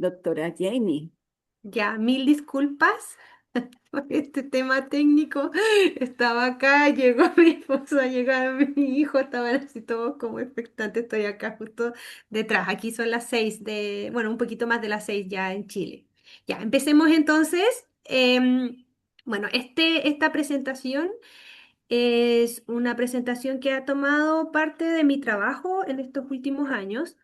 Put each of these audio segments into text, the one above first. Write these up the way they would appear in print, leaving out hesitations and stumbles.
Doctora Janie. Ya, mil disculpas por este tema técnico. Estaba acá, llegó mi esposo, llegó mi hijo, estaban así todos como expectantes. Estoy acá justo detrás. Aquí son las 6 bueno, un poquito más de las 6 ya en Chile. Ya, empecemos entonces. Bueno, esta presentación es una presentación que ha tomado parte de mi trabajo en estos últimos años.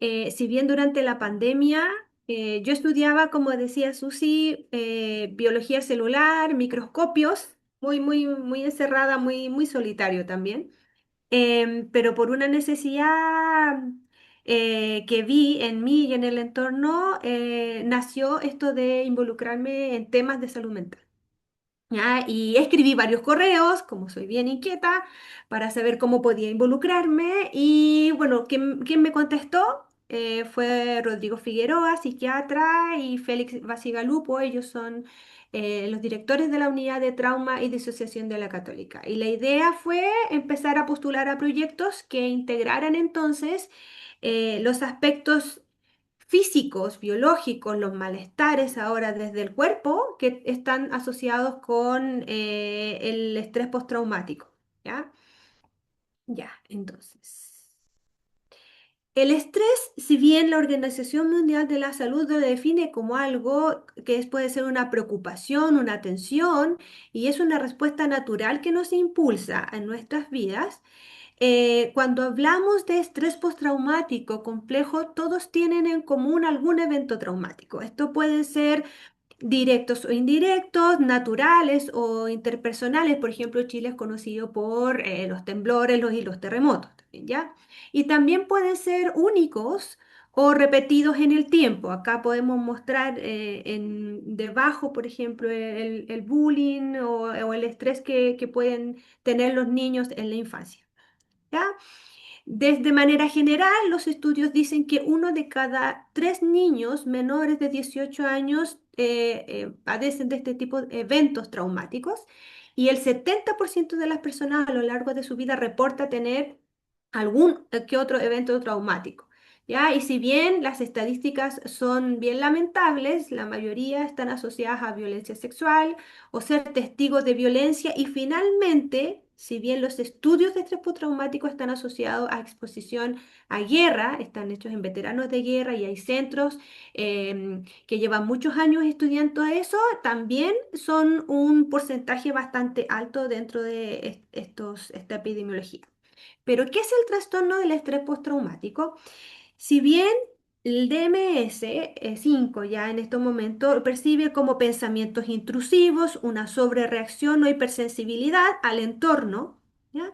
Si bien durante la pandemia yo estudiaba, como decía Susi, biología celular, microscopios, muy encerrada, muy solitario también. Pero por una necesidad que vi en mí y en el entorno, nació esto de involucrarme en temas de salud mental. ¿Ya? Y escribí varios correos, como soy bien inquieta, para saber cómo podía involucrarme. Y bueno, ¿quién me contestó? Fue Rodrigo Figueroa, psiquiatra, y Félix Basigalupo. Ellos son los directores de la Unidad de Trauma y Disociación de la Católica. Y la idea fue empezar a postular a proyectos que integraran entonces los aspectos físicos, biológicos, los malestares ahora desde el cuerpo que están asociados con el estrés postraumático. ¿Ya? Ya, entonces. El estrés, si bien la Organización Mundial de la Salud lo define como algo puede ser una preocupación, una tensión, y es una respuesta natural que nos impulsa en nuestras vidas, cuando hablamos de estrés postraumático complejo, todos tienen en común algún evento traumático. Esto puede ser directos o indirectos, naturales o interpersonales. Por ejemplo, Chile es conocido por los temblores y los terremotos, ¿ya? Y también pueden ser únicos o repetidos en el tiempo. Acá podemos mostrar debajo, por ejemplo, el bullying o el estrés que pueden tener los niños en la infancia. ¿Ya? Desde manera general, los estudios dicen que uno de cada tres niños menores de 18 años padecen de este tipo de eventos traumáticos y el 70% de las personas a lo largo de su vida reporta tener algún que otro evento traumático. ¿Ya? Y si bien las estadísticas son bien lamentables, la mayoría están asociadas a violencia sexual o ser testigos de violencia y finalmente, si bien los estudios de estrés postraumático están asociados a exposición a guerra, están hechos en veteranos de guerra y hay centros que llevan muchos años estudiando eso, también son un porcentaje bastante alto dentro de esta epidemiología. Pero, ¿qué es el trastorno del estrés postraumático? Si bien el DMS-5 ya en estos momentos percibe como pensamientos intrusivos, una sobrereacción o hipersensibilidad al entorno, ¿ya?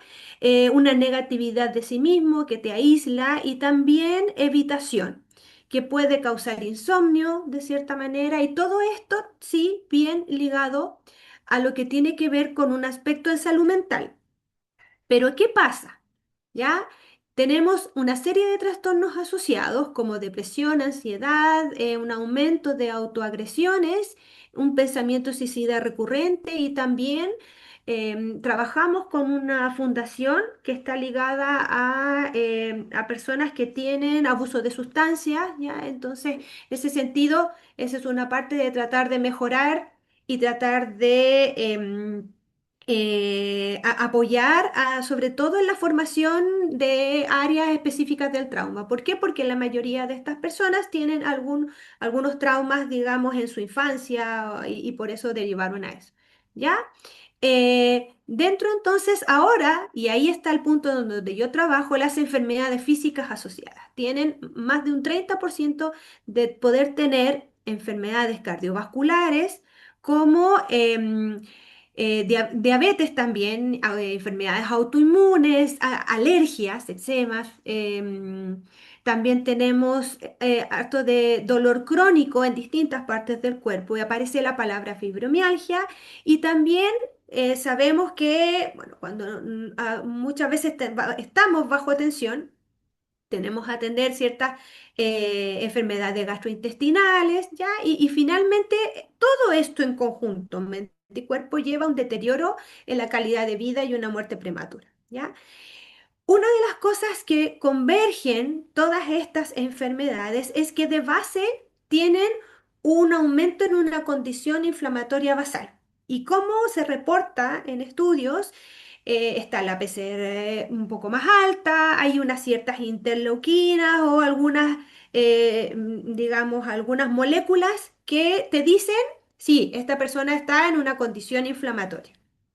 Una negatividad de sí mismo que te aísla y también evitación, que puede causar insomnio de cierta manera y todo esto sí bien ligado a lo que tiene que ver con un aspecto de salud mental. Pero ¿qué pasa? ¿Ya? Tenemos una serie de trastornos asociados como depresión, ansiedad, un aumento de autoagresiones, un pensamiento suicida recurrente y también trabajamos con una fundación que está ligada a personas que tienen abuso de sustancias, ¿ya? Entonces, en ese sentido, esa es una parte de tratar de mejorar y tratar de apoyar sobre todo en la formación de áreas específicas del trauma. ¿Por qué? Porque la mayoría de estas personas tienen algunos traumas, digamos, en su infancia y por eso derivaron a eso. ¿Ya? Dentro entonces ahora, y ahí está el punto donde yo trabajo, las enfermedades físicas asociadas. Tienen más de un 30% de poder tener enfermedades cardiovasculares como diabetes también, enfermedades autoinmunes, alergias, eczemas. También tenemos harto de dolor crónico en distintas partes del cuerpo y aparece la palabra fibromialgia y también sabemos que, bueno, cuando muchas veces estamos bajo tensión, tenemos que atender ciertas enfermedades gastrointestinales, ¿ya? Y finalmente todo esto en conjunto, mente y cuerpo, lleva a un deterioro en la calidad de vida y una muerte prematura, ¿ya? Una de las cosas que convergen todas estas enfermedades es que de base tienen un aumento en una condición inflamatoria basal. ¿Y cómo se reporta en estudios? Está la PCR un poco más alta, hay unas ciertas interleuquinas o algunas, digamos, algunas moléculas que te dicen, sí, esta persona está en una condición inflamatoria.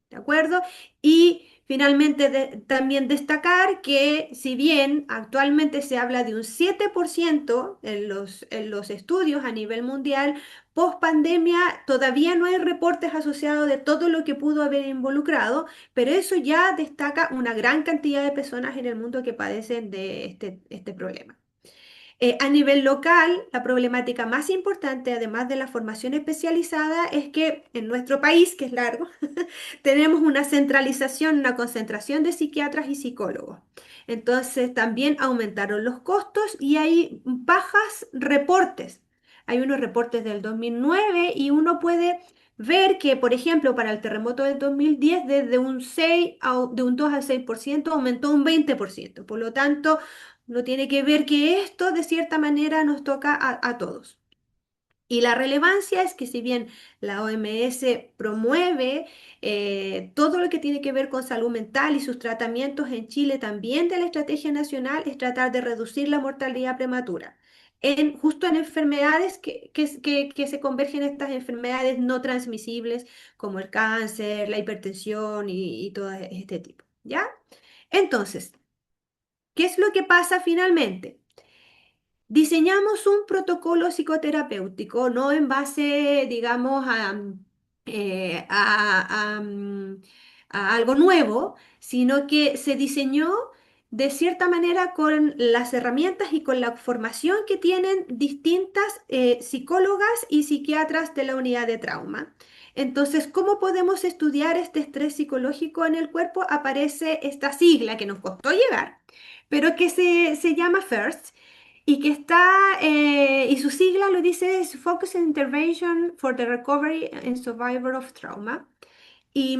¿De acuerdo? Y finalmente también destacar que si bien actualmente se habla de un 7% en los estudios a nivel mundial, post pandemia todavía no hay reportes asociados de todo lo que pudo haber involucrado, pero eso ya destaca una gran cantidad de personas en el mundo que padecen de este problema. A nivel local, la problemática más importante, además de la formación especializada, es que en nuestro país, que es largo, tenemos una centralización, una concentración de psiquiatras y psicólogos. Entonces también aumentaron los costos y hay bajas reportes. Hay unos reportes del 2009 y uno puede ver que, por ejemplo, para el terremoto del 2010, desde un 6 de un 2 al 6% aumentó un 20%. Por lo tanto, no tiene que ver que esto de cierta manera nos toca a todos. Y la relevancia es que si bien la OMS promueve todo lo que tiene que ver con salud mental y sus tratamientos en Chile, también de la estrategia nacional es tratar de reducir la mortalidad prematura. Justo en enfermedades que se convergen estas enfermedades no transmisibles como el cáncer, la hipertensión y todo este tipo. ¿Ya? Entonces, ¿qué es lo que pasa finalmente? Diseñamos un protocolo psicoterapéutico, no en base, digamos, a algo nuevo, sino que se diseñó de cierta manera con las herramientas y con la formación que tienen distintas psicólogas y psiquiatras de la unidad de trauma. Entonces, ¿cómo podemos estudiar este estrés psicológico en el cuerpo? Aparece esta sigla que nos costó llegar, pero que se llama FIRST y que está, y su sigla lo dice, es Focused Intervention for the Recovery and Survivor of Trauma. Y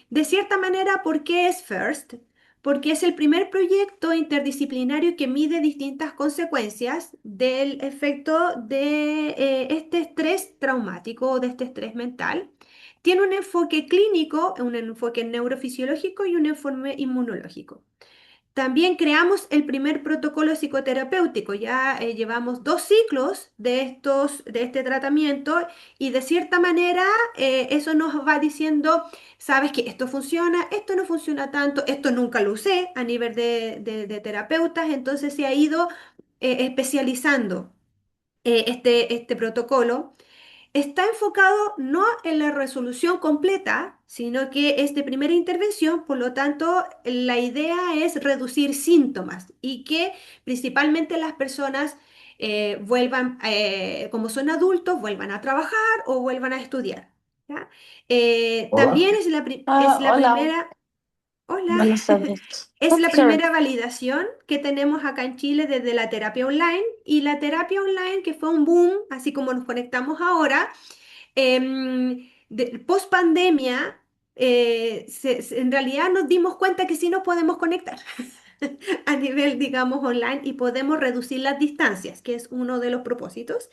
de cierta manera, ¿por qué es FIRST? Porque es el primer proyecto interdisciplinario que mide distintas consecuencias del efecto de este estrés traumático o de este estrés mental. Tiene un enfoque clínico, un enfoque neurofisiológico y un enfoque inmunológico. También creamos el primer protocolo psicoterapéutico. Ya llevamos 2 ciclos de este tratamiento y de cierta manera eso nos va diciendo, sabes que esto funciona, esto no funciona tanto, esto nunca lo usé a nivel de terapeutas, entonces se ha ido especializando este protocolo. Está enfocado no en la resolución completa, sino que es de primera intervención, por lo tanto, la idea es reducir síntomas y que principalmente las personas vuelvan, como son adultos, vuelvan a trabajar o vuelvan a estudiar. ¿Ya? Hola. También es la Hola, primera. Hola. buenas tardes. Es la Sure. primera validación que tenemos acá en Chile desde la terapia online y la terapia online que fue un boom, así como nos conectamos ahora, post pandemia, en realidad nos dimos cuenta que sí nos podemos conectar a nivel, digamos, online y podemos reducir las distancias, que es uno de los propósitos.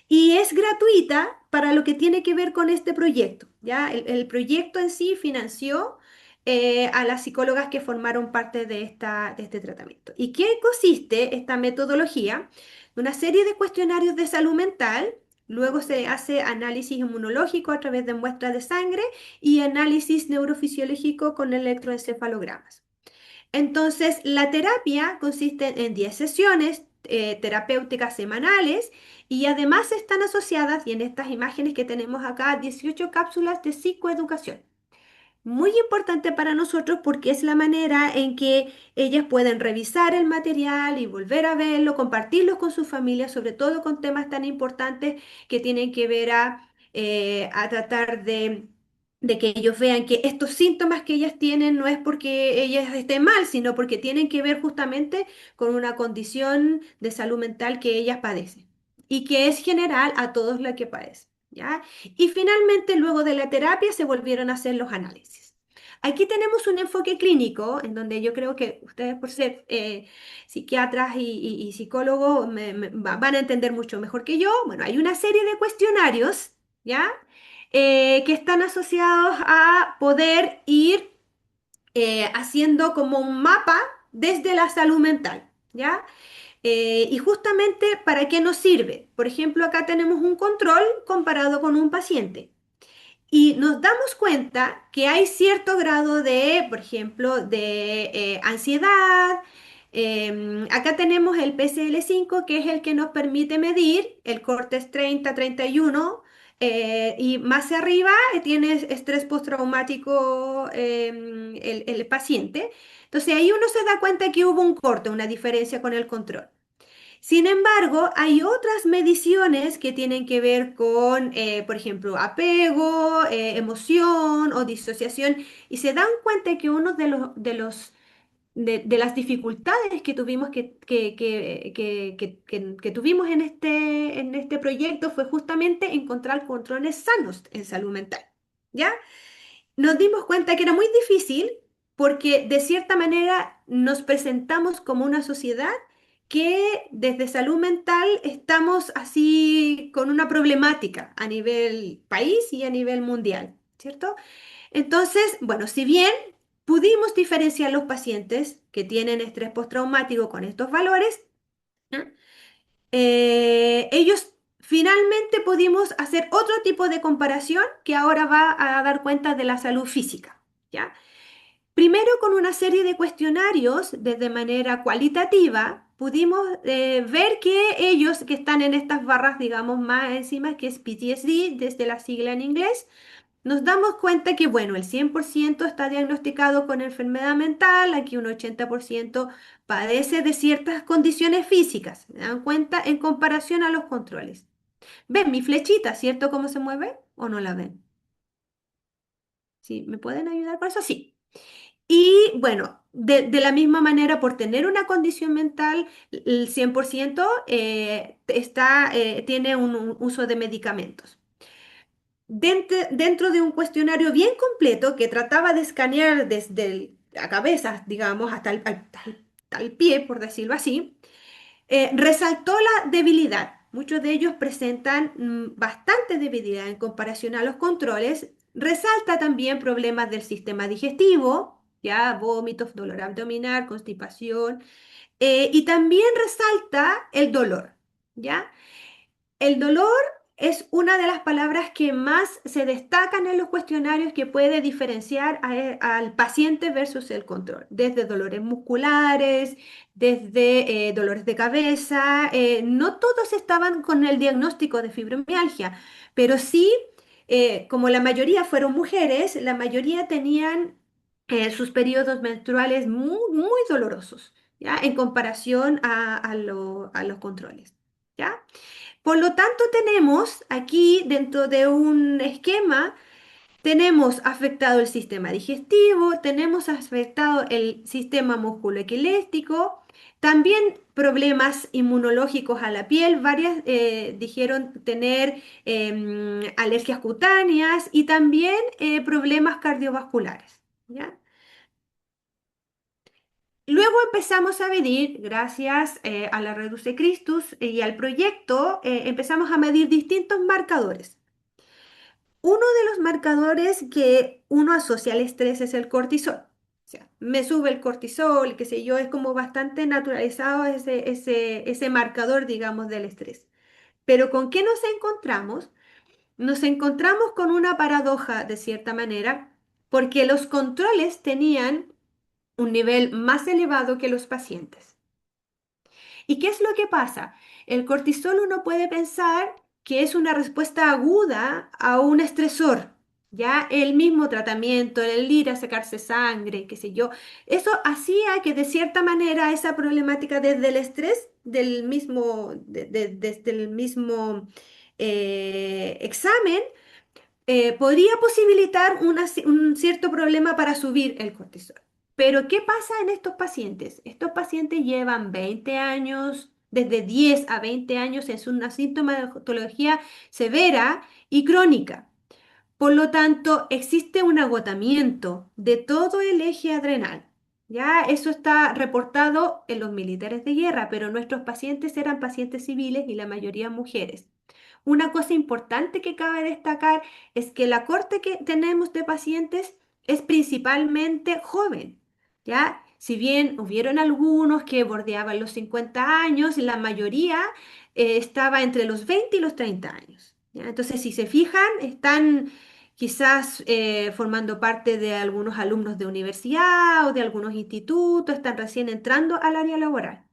Y es gratuita para lo que tiene que ver con este proyecto. ¿Ya? El proyecto en sí financió a las psicólogas que formaron parte de este tratamiento. ¿Y qué consiste esta metodología? Una serie de cuestionarios de salud mental. Luego se hace análisis inmunológico a través de muestras de sangre y análisis neurofisiológico con electroencefalogramas. Entonces, la terapia consiste en 10 sesiones terapéuticas semanales y además están asociadas, y en estas imágenes que tenemos acá, 18 cápsulas de psicoeducación. Muy importante para nosotros porque es la manera en que ellas pueden revisar el material y volver a verlo, compartirlo con sus familias, sobre todo con temas tan importantes que tienen que ver a tratar de que ellos vean que estos síntomas que ellas tienen no es porque ellas estén mal, sino porque tienen que ver justamente con una condición de salud mental que ellas padecen y que es general a todos los que padecen. ¿Ya? Y finalmente, luego de la terapia, se volvieron a hacer los análisis. Aquí tenemos un enfoque clínico en donde yo creo que ustedes por ser psiquiatras y psicólogos van a entender mucho mejor que yo. Bueno, hay una serie de cuestionarios, ¿ya? Que están asociados a poder ir haciendo como un mapa desde la salud mental, ¿ya? Y justamente, ¿para qué nos sirve? Por ejemplo, acá tenemos un control comparado con un paciente. Y nos damos cuenta que hay cierto grado de, por ejemplo, de ansiedad. Acá tenemos el PCL5, que es el que nos permite medir el Cortex 30-31, y más arriba tiene estrés postraumático el paciente. Entonces ahí uno se da cuenta que hubo un corte, una diferencia con el control. Sin embargo, hay otras mediciones que tienen que ver con, por ejemplo, apego, emoción o disociación, y se dan cuenta que uno de las dificultades que tuvimos que tuvimos en este proyecto fue justamente encontrar controles sanos en salud mental. ¿Ya? Nos dimos cuenta que era muy difícil porque de cierta manera nos presentamos como una sociedad que desde salud mental estamos así con una problemática a nivel país y a nivel mundial, ¿cierto? Entonces, bueno, si bien pudimos diferenciar los pacientes que tienen estrés postraumático con estos valores, ¿eh? Ellos finalmente pudimos hacer otro tipo de comparación que ahora va a dar cuenta de la salud física, ¿ya? Primero, con una serie de cuestionarios, de manera cualitativa, pudimos ver que ellos que están en estas barras, digamos, más encima, que es PTSD, desde la sigla en inglés, nos damos cuenta que, bueno, el 100% está diagnosticado con enfermedad mental, aquí un 80% padece de ciertas condiciones físicas. ¿Se dan cuenta? En comparación a los controles. ¿Ven mi flechita, cierto? ¿Cómo se mueve? ¿O no la ven? ¿Sí? ¿Me pueden ayudar con eso? Sí. Y bueno, de la misma manera, por tener una condición mental, el 100% tiene un uso de medicamentos. Dentro de un cuestionario bien completo que trataba de escanear desde la cabeza, digamos, hasta el pie, por decirlo así, resaltó la debilidad. Muchos de ellos presentan bastante debilidad en comparación a los controles. Resalta también problemas del sistema digestivo, ya vómitos, dolor abdominal, constipación, y también resalta el dolor, ¿ya? El dolor es una de las palabras que más se destacan en los cuestionarios que puede diferenciar al paciente versus el control, desde dolores musculares, desde dolores de cabeza. No todos estaban con el diagnóstico de fibromialgia, pero sí, como la mayoría fueron mujeres, la mayoría tenían sus periodos menstruales muy, muy dolorosos, ¿ya? En comparación a los controles, ¿ya? Por lo tanto, tenemos aquí dentro de un esquema, tenemos afectado el sistema digestivo, tenemos afectado el sistema musculoesquelético, también problemas inmunológicos a la piel, varias dijeron tener alergias cutáneas y también problemas cardiovasculares, ¿ya? Luego empezamos a medir, gracias a la Reduce Christus y al proyecto, empezamos a medir distintos marcadores. Uno de los marcadores que uno asocia al estrés es el cortisol. O sea, me sube el cortisol, qué sé yo, es como bastante naturalizado ese marcador, digamos, del estrés. Pero ¿con qué nos encontramos? Nos encontramos con una paradoja, de cierta manera, porque los controles tenían un nivel más elevado que los pacientes. ¿Y qué es lo que pasa? El cortisol uno puede pensar que es una respuesta aguda a un estresor, ya el mismo tratamiento, el ir a sacarse sangre, qué sé yo, eso hacía que de cierta manera esa problemática desde el estrés desde el mismo examen podría posibilitar un cierto problema para subir el cortisol. Pero ¿qué pasa en estos pacientes? Estos pacientes llevan 20 años, desde 10 a 20 años, es una sintomatología severa y crónica. Por lo tanto, existe un agotamiento de todo el eje adrenal. Ya eso está reportado en los militares de guerra, pero nuestros pacientes eran pacientes civiles y la mayoría mujeres. Una cosa importante que cabe destacar es que la corte que tenemos de pacientes es principalmente joven, ¿ya? Si bien hubieron algunos que bordeaban los 50 años, la mayoría estaba entre los 20 y los 30 años, ¿ya? Entonces, si se fijan, están quizás formando parte de algunos alumnos de universidad o de algunos institutos, están recién entrando al área laboral.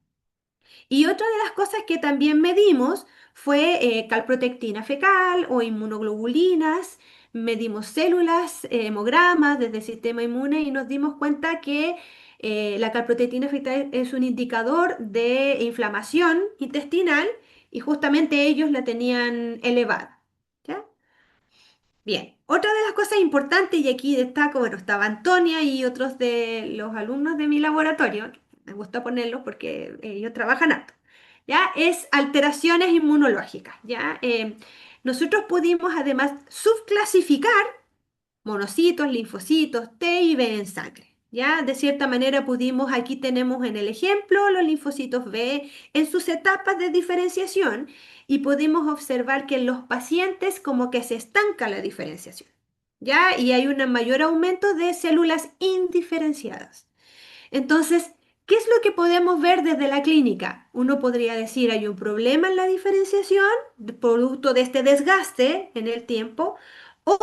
Y otra de las cosas que también medimos fue calprotectina fecal o inmunoglobulinas. Medimos células, hemogramas desde el sistema inmune y nos dimos cuenta que la calprotectina fecal es un indicador de inflamación intestinal y justamente ellos la tenían elevada. ¿Ya? Bien, otra de las cosas importantes, y aquí destaco, bueno, estaba Antonia y otros de los alumnos de mi laboratorio, me gusta ponerlos porque ellos trabajan harto, ¿ya? Es alteraciones inmunológicas, ¿ya? Nosotros pudimos además subclasificar monocitos, linfocitos, T y B en sangre. ¿Ya? De cierta manera pudimos, aquí tenemos en el ejemplo los linfocitos B en sus etapas de diferenciación y pudimos observar que en los pacientes como que se estanca la diferenciación. ¿Ya? Y hay un mayor aumento de células indiferenciadas. Entonces, ¿qué es lo que podemos ver desde la clínica? Uno podría decir, hay un problema en la diferenciación, producto de este desgaste en el tiempo, o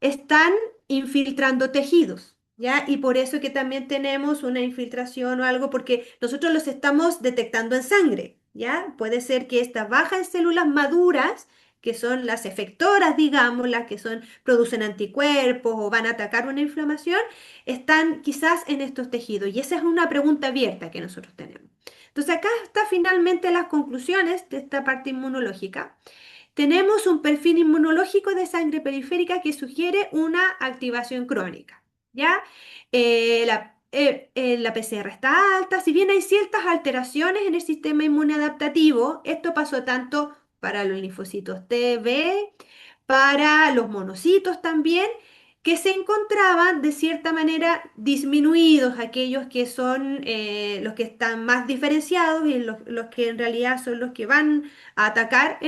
están infiltrando tejidos, ¿ya? Y por eso que también tenemos una infiltración o algo, porque nosotros los estamos detectando en sangre, ¿ya? Puede ser que esta baja en células maduras, que son las efectoras, digamos, las que son, producen anticuerpos o van a atacar una inflamación, están quizás en estos tejidos. Y esa es una pregunta abierta que nosotros tenemos. Entonces acá está finalmente las conclusiones de esta parte inmunológica. Tenemos un perfil inmunológico de sangre periférica que sugiere una activación crónica, ¿ya? La PCR está alta, si bien hay ciertas alteraciones en el sistema inmune adaptativo, esto pasó tanto para los linfocitos T, B, para los monocitos también, que se encontraban de cierta manera disminuidos, aquellos que son los que están más diferenciados y los que en realidad son los que van a atacar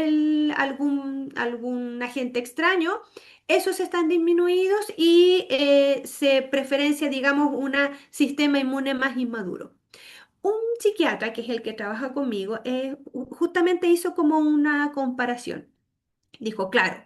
algún agente extraño, esos están disminuidos y se preferencia, digamos, un sistema inmune más inmaduro. Un psiquiatra, que es el que trabaja conmigo, justamente hizo como una comparación. Dijo, claro,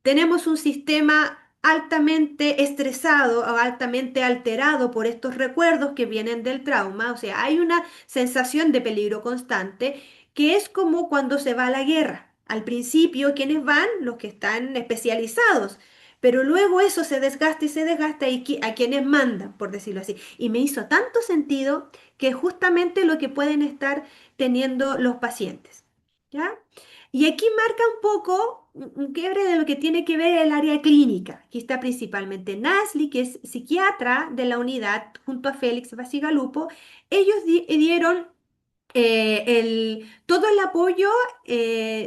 tenemos un sistema altamente estresado o altamente alterado por estos recuerdos que vienen del trauma, o sea, hay una sensación de peligro constante que es como cuando se va a la guerra. Al principio, ¿quiénes van? Los que están especializados, pero luego eso se desgasta y se desgasta y a quienes mandan, por decirlo así. Y me hizo tanto sentido que es justamente lo que pueden estar teniendo los pacientes. ¿Ya? Y aquí marca un poco un quiebre de lo que tiene que ver el área clínica. Aquí está principalmente Nasli, que es psiquiatra de la unidad, junto a Félix Basigalupo. Ellos dieron todo el apoyo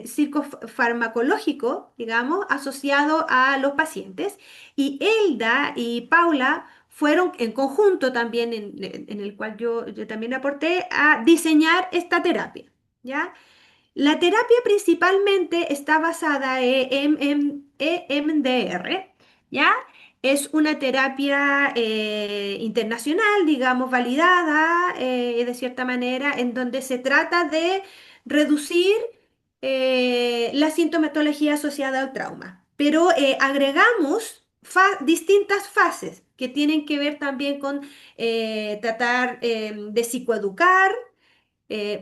psicofarmacológico, digamos, asociado a los pacientes. Y Elda y Paula fueron en conjunto también, en el cual yo también aporté, a diseñar esta terapia. ¿Ya? La terapia principalmente está basada en EMDR, ¿ya? Es una terapia internacional, digamos, validada de cierta manera, en donde se trata de reducir la sintomatología asociada al trauma. Pero agregamos distintas fases que tienen que ver también con tratar de psicoeducar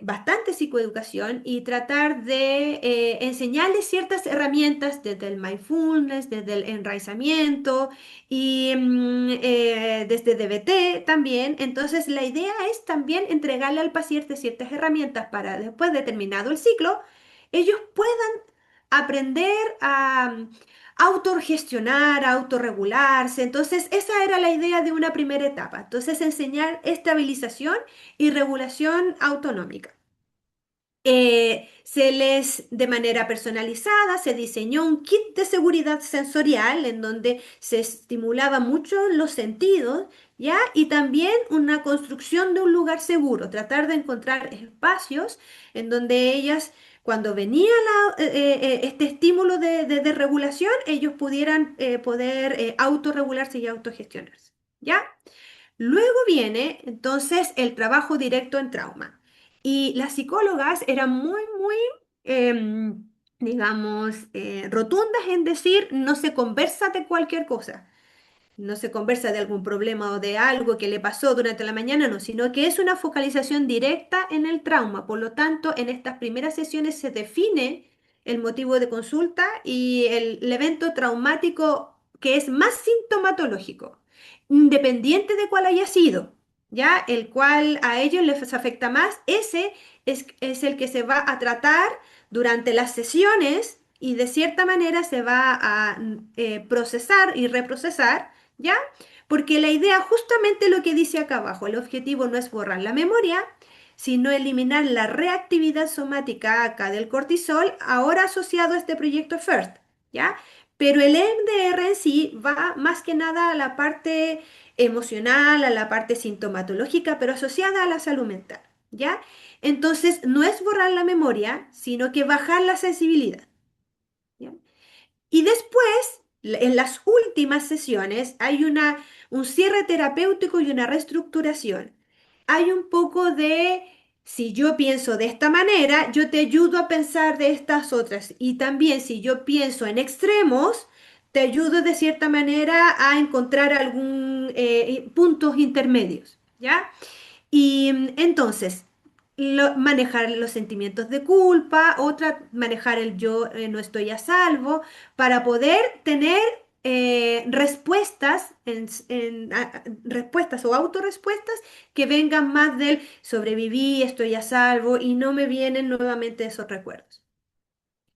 bastante psicoeducación y tratar de enseñarles ciertas herramientas desde el mindfulness, desde el enraizamiento y desde DBT también. Entonces, la idea es también entregarle al paciente ciertas herramientas para después de terminado el ciclo, ellos puedan aprender a autorgestionar, a autorregularse. Entonces, esa era la idea de una primera etapa. Entonces, enseñar estabilización y regulación autonómica. se les, de manera personalizada, se diseñó un kit de seguridad sensorial en donde se estimulaba mucho los sentidos, ¿ya? Y también una construcción de un lugar seguro, tratar de encontrar espacios en donde ellas, cuando venía este estímulo de regulación, ellos pudieran poder autorregularse y autogestionarse, ¿ya? Luego viene entonces el trabajo directo en trauma. Y las psicólogas eran muy, digamos, rotundas en decir, no se conversa de cualquier cosa. No se conversa de algún problema o de algo que le pasó durante la mañana, no, sino que es una focalización directa en el trauma. Por lo tanto, en estas primeras sesiones se define el motivo de consulta y el evento traumático que es más sintomatológico, independiente de cuál haya sido, ¿ya? El cual a ellos les afecta más, ese es el que se va a tratar durante las sesiones y de cierta manera se va a procesar y reprocesar, ¿ya? Porque la idea, justamente lo que dice acá abajo, el objetivo no es borrar la memoria, sino eliminar la reactividad somática acá del cortisol, ahora asociado a este proyecto FIRST, ¿ya? Pero el MDR en sí va más que nada a la parte emocional, a la parte sintomatológica, pero asociada a la salud mental, ¿ya? Entonces, no es borrar la memoria, sino que bajar la sensibilidad, ¿ya? Y después, en las últimas sesiones, hay un cierre terapéutico y una reestructuración. Hay un poco de, si yo pienso de esta manera, yo te ayudo a pensar de estas otras. Y también si yo pienso en extremos, te ayudo de cierta manera a encontrar algún puntos intermedios, ¿ya? Y entonces, manejar los sentimientos de culpa, otra, manejar el yo no estoy a salvo, para poder tener respuestas, respuestas o autorrespuestas que vengan más del sobreviví, estoy a salvo y no me vienen nuevamente esos recuerdos.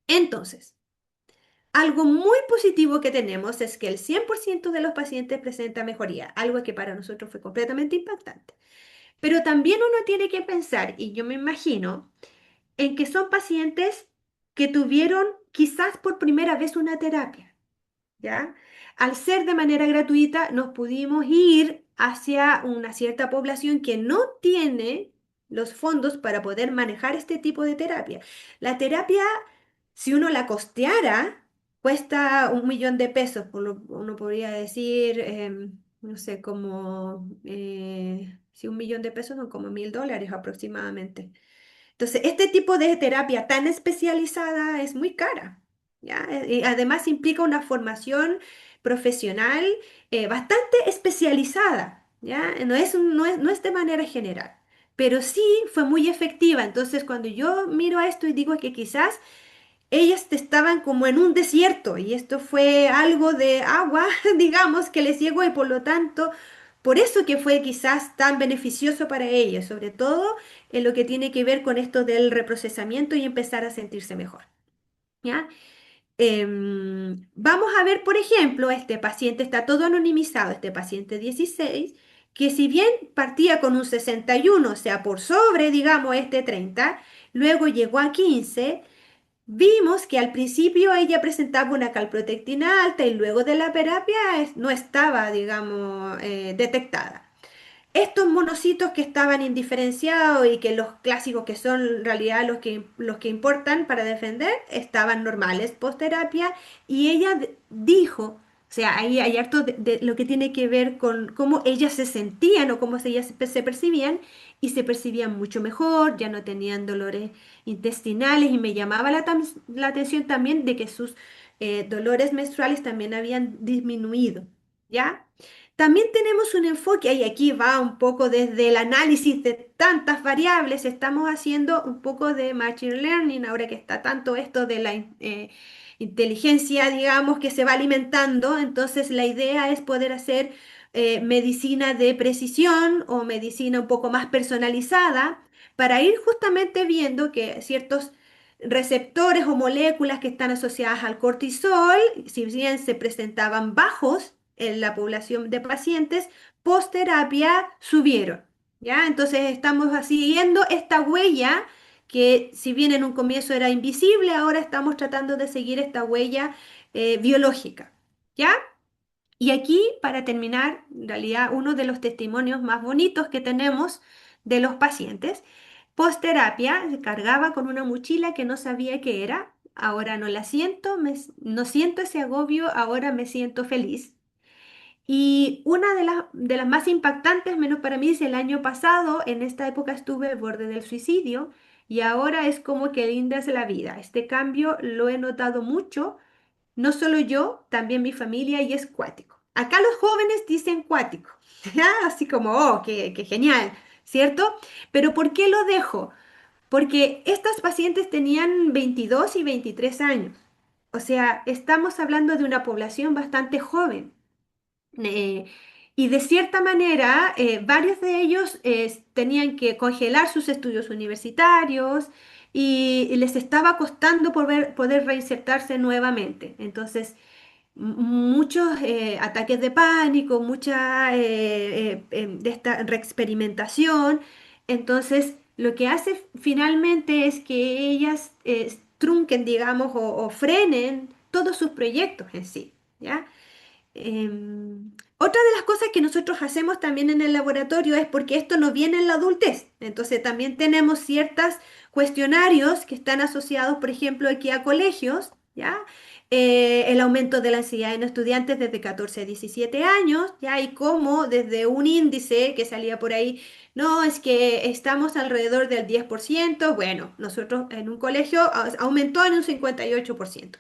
Entonces, algo muy positivo que tenemos es que el 100% de los pacientes presenta mejoría, algo que para nosotros fue completamente impactante. Pero también uno tiene que pensar, y yo me imagino, en que son pacientes que tuvieron quizás por primera vez una terapia, ¿ya? Al ser de manera gratuita, nos pudimos ir hacia una cierta población que no tiene los fondos para poder manejar este tipo de terapia. La terapia, si uno la costeara, cuesta 1 millón de pesos. Uno podría decir, no sé, como, si 1 millón de pesos son como $1000 aproximadamente. Entonces, este tipo de terapia tan especializada es muy cara, ¿ya? Y además implica una formación profesional bastante especializada, ¿ya? No es de manera general, pero sí fue muy efectiva. Entonces, cuando yo miro a esto y digo que quizás ellas estaban como en un desierto y esto fue algo de agua, digamos, que les llegó y por lo tanto, por eso que fue quizás tan beneficioso para ellas, sobre todo en lo que tiene que ver con esto del reprocesamiento y empezar a sentirse mejor, ¿ya? Vamos a ver, por ejemplo, este paciente está todo anonimizado, este paciente 16, que si bien partía con un 61, o sea, por sobre, digamos, este 30, luego llegó a 15. Vimos que al principio ella presentaba una calprotectina alta y luego de la terapia no estaba, digamos, detectada. Estos monocitos que estaban indiferenciados y que los clásicos que son en realidad los que importan para defender estaban normales post terapia y ella dijo, o sea, ahí hay harto de lo que tiene que ver con cómo ellas se sentían o cómo ellas se percibían y se percibían mucho mejor, ya no tenían dolores intestinales y me llamaba la atención también de que sus dolores menstruales también habían disminuido, ¿ya? También tenemos un enfoque, y aquí va un poco desde el análisis de tantas variables, estamos haciendo un poco de Machine Learning, ahora que está tanto esto de la inteligencia, digamos, que se va alimentando, entonces la idea es poder hacer medicina de precisión o medicina un poco más personalizada para ir justamente viendo que ciertos receptores o moléculas que están asociadas al cortisol, si bien se presentaban bajos, en la población de pacientes, post terapia subieron, ¿ya? Entonces estamos siguiendo esta huella que si bien en un comienzo era invisible, ahora estamos tratando de seguir esta huella biológica. ¿Ya? Y aquí, para terminar, en realidad uno de los testimonios más bonitos que tenemos de los pacientes, post-terapia, se cargaba con una mochila que no sabía qué era, ahora no la siento, no siento ese agobio, ahora me siento feliz. Y una de las más impactantes, menos para mí, es el año pasado, en esta época estuve al borde del suicidio y ahora es como que linda es la vida. Este cambio lo he notado mucho, no solo yo, también mi familia y es cuático. Acá los jóvenes dicen cuático, ¿ya? Así como, oh, qué genial, ¿cierto? Pero ¿por qué lo dejo? Porque estas pacientes tenían 22 y 23 años. O sea, estamos hablando de una población bastante joven. Eh, y de cierta manera, varios de ellos tenían que congelar sus estudios universitarios y les estaba costando poder reinsertarse nuevamente. Entonces, muchos ataques de pánico, mucha de esta reexperimentación. Entonces, lo que hace finalmente es que ellas trunquen, digamos, o frenen todos sus proyectos en sí, ¿ya? Otra de las cosas que nosotros hacemos también en el laboratorio es porque esto no viene en la adultez. Entonces también tenemos ciertos cuestionarios que están asociados, por ejemplo, aquí a colegios, ¿ya? El aumento de la ansiedad en estudiantes desde 14 a 17 años, ¿ya? Y cómo desde un índice que salía por ahí, no, es que estamos alrededor del 10%, bueno, nosotros en un colegio aumentó en un 58%.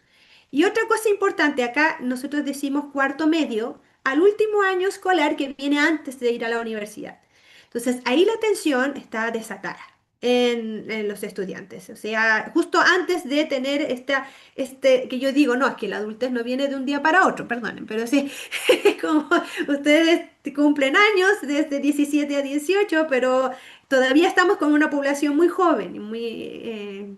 Y otra cosa importante, acá nosotros decimos cuarto medio al último año escolar que viene antes de ir a la universidad. Entonces, ahí la atención está desatada en los estudiantes. O sea, justo antes de tener que yo digo, no, es que la adultez no viene de un día para otro, perdonen, pero sí, como ustedes cumplen años desde 17 a 18, pero todavía estamos con una población muy joven y muy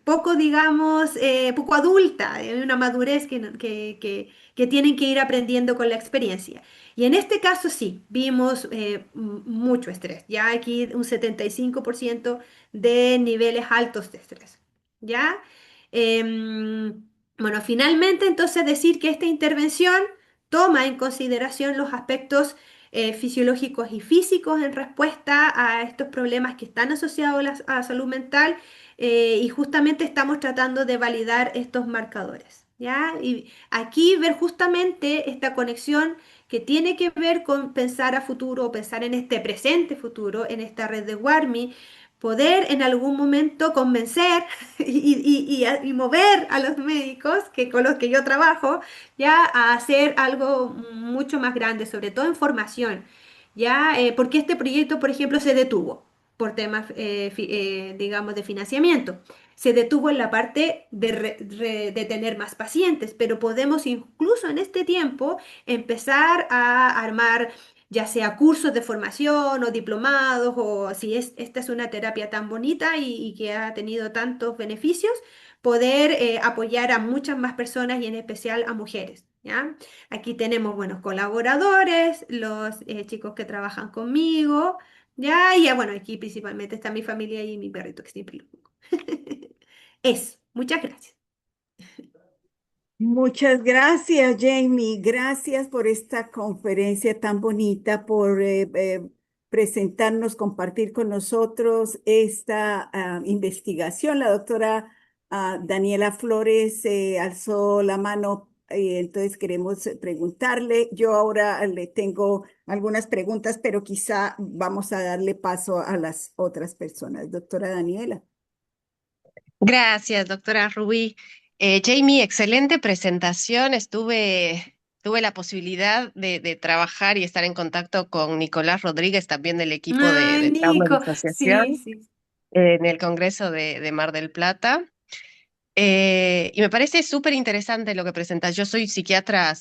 poco, digamos, poco adulta, de una madurez que tienen que ir aprendiendo con la experiencia. Y en este caso sí, vimos mucho estrés, ya aquí un 75% de niveles altos de estrés, ¿ya? Em, bueno, finalmente entonces decir que esta intervención toma en consideración los aspectos fisiológicos y físicos en respuesta a estos problemas que están asociados a la salud mental y justamente estamos tratando de validar estos marcadores, ¿ya? Y aquí ver justamente esta conexión que tiene que ver con pensar a futuro, pensar en este presente futuro, en esta red de Warmi, poder en algún momento convencer y mover a los médicos que, con los que yo trabajo ya a hacer algo mucho más grande, sobre todo en formación, ya porque este proyecto, por ejemplo, se detuvo por temas, digamos, de financiamiento. Se detuvo en la parte de tener más pacientes, pero podemos incluso en este tiempo empezar a armar ya sea cursos de formación o diplomados, o si esta es una terapia tan bonita y que ha tenido tantos beneficios, poder apoyar a muchas más personas y en especial a mujeres. ¿Ya? Aquí tenemos buenos colaboradores, los chicos que trabajan conmigo, ya, y ya, bueno, aquí principalmente está mi familia y mi perrito que siempre lo pongo. Eso, muchas gracias. Muchas gracias, Jamie. Gracias por esta conferencia tan bonita, por presentarnos, compartir con nosotros esta investigación. La doctora Daniela Flores alzó la mano, entonces queremos preguntarle. Yo ahora le tengo algunas preguntas, pero quizá vamos a darle paso a las otras personas. Doctora Daniela. Gracias, doctora Rubí. Jamie, excelente presentación. Tuve la posibilidad de trabajar y estar en contacto con Nicolás Rodríguez, también del equipo Ay, de trauma y Nico, sí, disociación, sí. en el Congreso de Mar del Plata. Y me parece súper interesante lo que presentas. Yo soy psiquiatra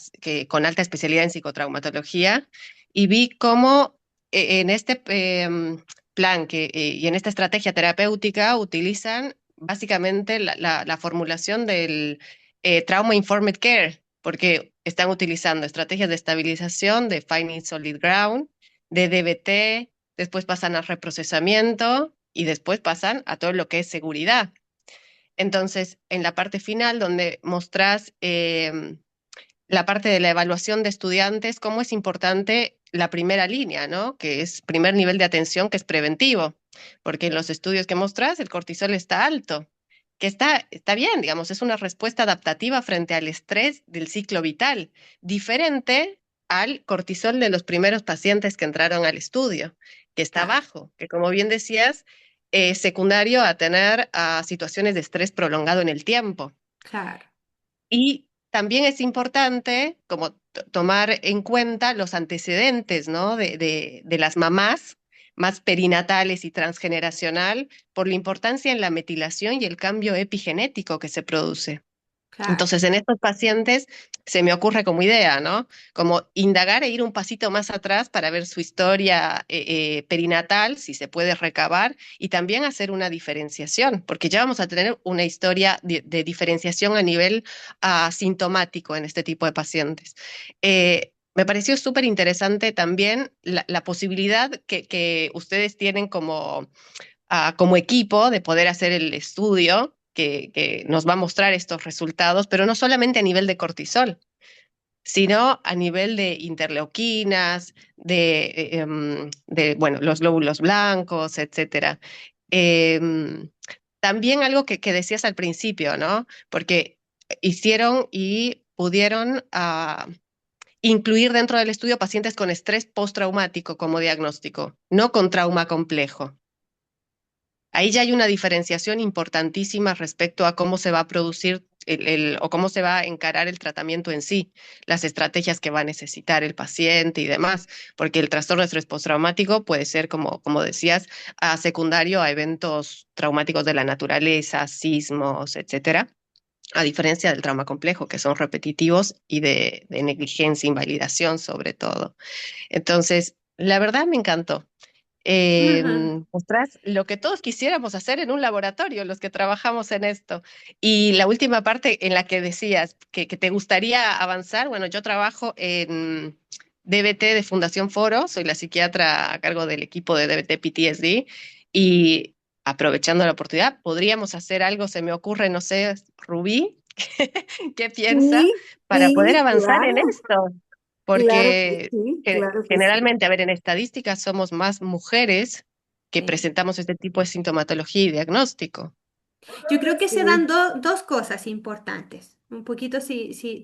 con alta especialidad en psicotraumatología y vi cómo en este plan y en esta estrategia terapéutica utilizan básicamente la formulación del Trauma Informed Care, porque están utilizando estrategias de estabilización, de Finding Solid Ground, de DBT, después pasan a reprocesamiento y después pasan a todo lo que es seguridad. Entonces, en la parte final, donde mostrás la parte de la evaluación de estudiantes, cómo es importante la primera línea, ¿no? Que es primer nivel de atención, que es preventivo, porque en los estudios que mostrás el cortisol está alto, que está bien, digamos, es una respuesta adaptativa frente al estrés del ciclo vital, diferente al cortisol de los primeros pacientes que entraron al estudio, que está Claro, bajo, que como bien decías, es secundario a tener situaciones de estrés prolongado en el tiempo. claro, Y también es importante como tomar en cuenta los antecedentes, ¿no? de las mamás más perinatales y transgeneracional por la importancia en la metilación y el cambio epigenético que se produce. claro. Entonces, en estos pacientes se me ocurre como idea, ¿no? Como indagar e ir un pasito más atrás para ver su historia perinatal, si se puede recabar, y también hacer una diferenciación, porque ya vamos a tener una historia de diferenciación a nivel sintomático en este tipo de pacientes. Me pareció súper interesante también la posibilidad que ustedes tienen como equipo de poder hacer el estudio que nos va a mostrar estos resultados, pero no solamente a nivel de cortisol, sino a nivel de interleuquinas, bueno, los glóbulos blancos, etcétera. Em, También algo que decías al principio, ¿no? Porque hicieron y pudieron incluir dentro del estudio pacientes con estrés postraumático como diagnóstico, no con trauma complejo. Ahí ya hay una diferenciación importantísima respecto a cómo se va a producir o cómo se va a encarar el tratamiento en sí, las estrategias que va a necesitar el paciente y demás, porque el trastorno de estrés postraumático puede ser, como decías, secundario a eventos traumáticos de la naturaleza, sismos, etcétera, a diferencia del trauma complejo, que son repetitivos y de negligencia, invalidación sobre todo. Entonces, la verdad me encantó. Ujú. Mostrás lo que todos quisiéramos hacer en un laboratorio, los que trabajamos en esto. Y la última parte en la que decías que te gustaría avanzar, bueno, yo trabajo en DBT de Fundación Foro, soy la psiquiatra a cargo del equipo de DBT PTSD y aprovechando la oportunidad, podríamos hacer algo, se me ocurre, no sé, Rubí, ¿qué piensa? Sí, Para poder sí, avanzar en claro, esto. claro que Porque sí, claro que sí. generalmente, a ver, en estadísticas somos más mujeres que Sí. presentamos este tipo de sintomatología y diagnóstico. Yo creo que se dan Sí. dos cosas importantes, un poquito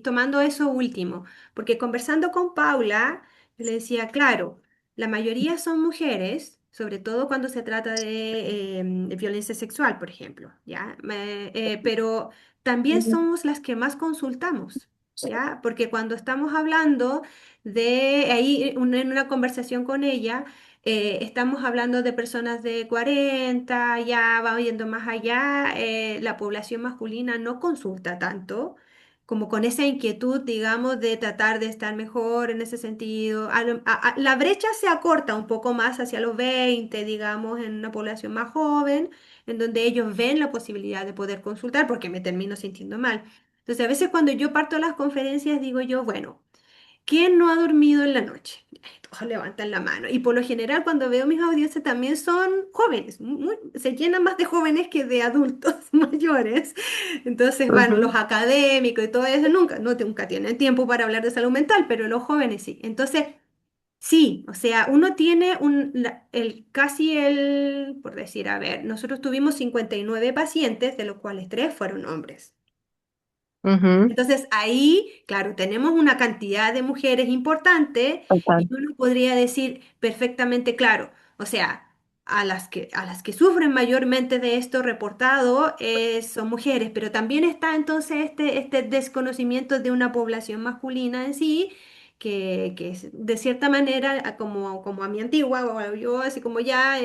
tomando eso último, porque conversando con Paula, yo le decía, claro, la mayoría son mujeres, sobre todo cuando se trata de violencia sexual, por ejemplo, ¿ya? Pero también Ujú. somos las que más consultamos, ¿ya? Porque cuando estamos hablando de ahí, en una conversación con ella, estamos hablando de personas de 40, ya va yendo más allá, la población masculina no consulta tanto, como con esa inquietud, digamos, de tratar de estar mejor en ese sentido. La brecha se acorta un poco más hacia los 20, digamos, en una población más joven, en donde ellos ven la posibilidad de poder consultar, porque me termino sintiendo mal. Entonces, a veces cuando yo parto las conferencias, digo yo, bueno. ¿Quién no ha dormido en la noche? Todos levantan la mano. Y por lo general, cuando veo mis audiencias, también son jóvenes. Se llenan más de jóvenes que de adultos mayores. Entonces van Ujú, los académicos y todo eso. Nunca tienen tiempo para hablar de salud mental, pero los jóvenes sí. Entonces, sí, o sea, uno tiene por decir, a ver, nosotros tuvimos 59 pacientes, de los cuales 3 fueron hombres. ujú, Entonces ahí, claro, tenemos una cantidad de mujeres importante total. y uno podría decir perfectamente claro, o sea, a las que sufren mayormente de esto reportado son mujeres, pero también está entonces este desconocimiento de una población masculina en sí, de cierta manera, como a mi antigua, o yo así como ya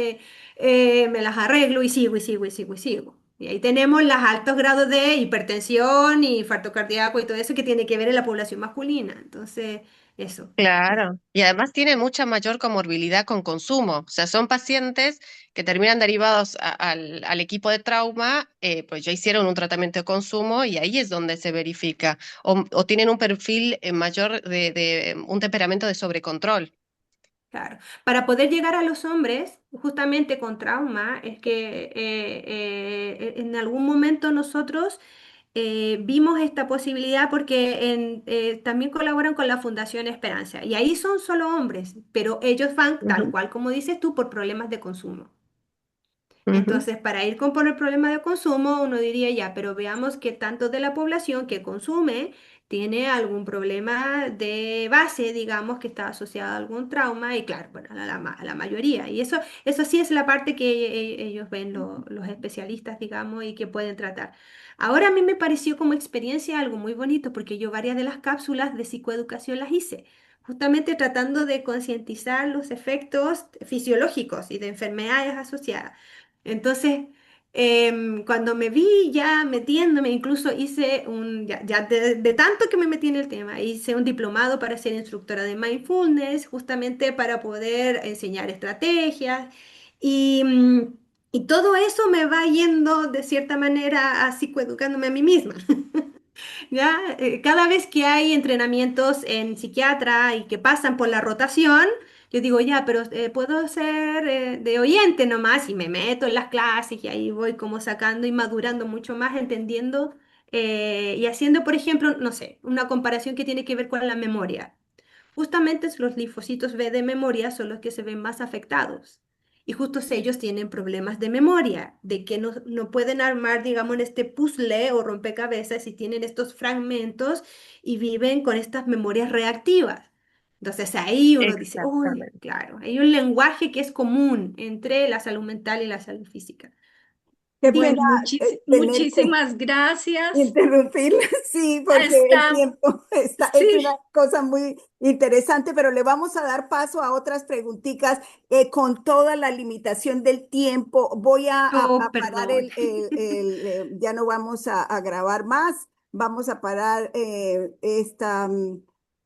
me las arreglo y sigo y sigo y sigo y sigo. Y ahí tenemos los altos grados de hipertensión y infarto cardíaco y todo eso que tiene que ver en la población masculina. Entonces, eso. Claro. Y además tiene mucha mayor comorbilidad con consumo. O sea, son pacientes que terminan derivados al equipo de trauma, pues ya hicieron un tratamiento de consumo y ahí es donde se verifica. O tienen un perfil mayor de un temperamento de sobrecontrol. Claro. Para poder llegar a los hombres, justamente con trauma, es que en algún momento nosotros vimos esta posibilidad porque también colaboran con la Fundación Esperanza. Y ahí son solo hombres, pero ellos van, tal Ujú, cual como dices tú, por problemas de consumo. ujú. Entonces, para ir con por el problema de consumo, uno diría ya, pero veamos que tanto de la población que consume tiene algún problema de base, digamos, que está asociado a algún trauma, y claro, bueno, a la mayoría. Y eso sí es la parte que ellos ven, los especialistas, digamos, y que pueden tratar. Ahora a mí me pareció como experiencia algo muy bonito, porque yo varias de las cápsulas de psicoeducación las hice justamente tratando de concientizar los efectos fisiológicos y de enfermedades asociadas. Entonces, cuando me vi ya metiéndome, incluso hice ya de tanto que me metí en el tema, hice un diplomado para ser instructora de mindfulness, justamente para poder enseñar estrategias y, y todo eso me va yendo de cierta manera a psicoeducándome a mí misma. ¿Ya? Cada vez que hay entrenamientos en psiquiatra y que pasan por la rotación, yo digo, ya, pero puedo ser de oyente nomás y me meto en las clases y ahí voy como sacando y madurando mucho más, entendiendo y haciendo, por ejemplo, no sé, una comparación que tiene que ver con la memoria. Justamente los linfocitos B de memoria son los que se ven más afectados. Y justo ellos tienen problemas de memoria, de que no pueden armar, digamos, en este puzzle o rompecabezas y tienen estos fragmentos y viven con estas memorias reactivas. Entonces ahí uno dice, uy, Exactamente. claro, hay un lenguaje que es común entre la salud mental y la salud física. Qué Bueno, pena tener que muchísimas gracias. interrumpirla, sí, porque el Está, tiempo es sí, una cosa muy interesante, pero le vamos a dar paso a otras preguntitas con toda la limitación del tiempo. Voy oh, a parar perdón. ya no vamos a grabar más, vamos a parar esta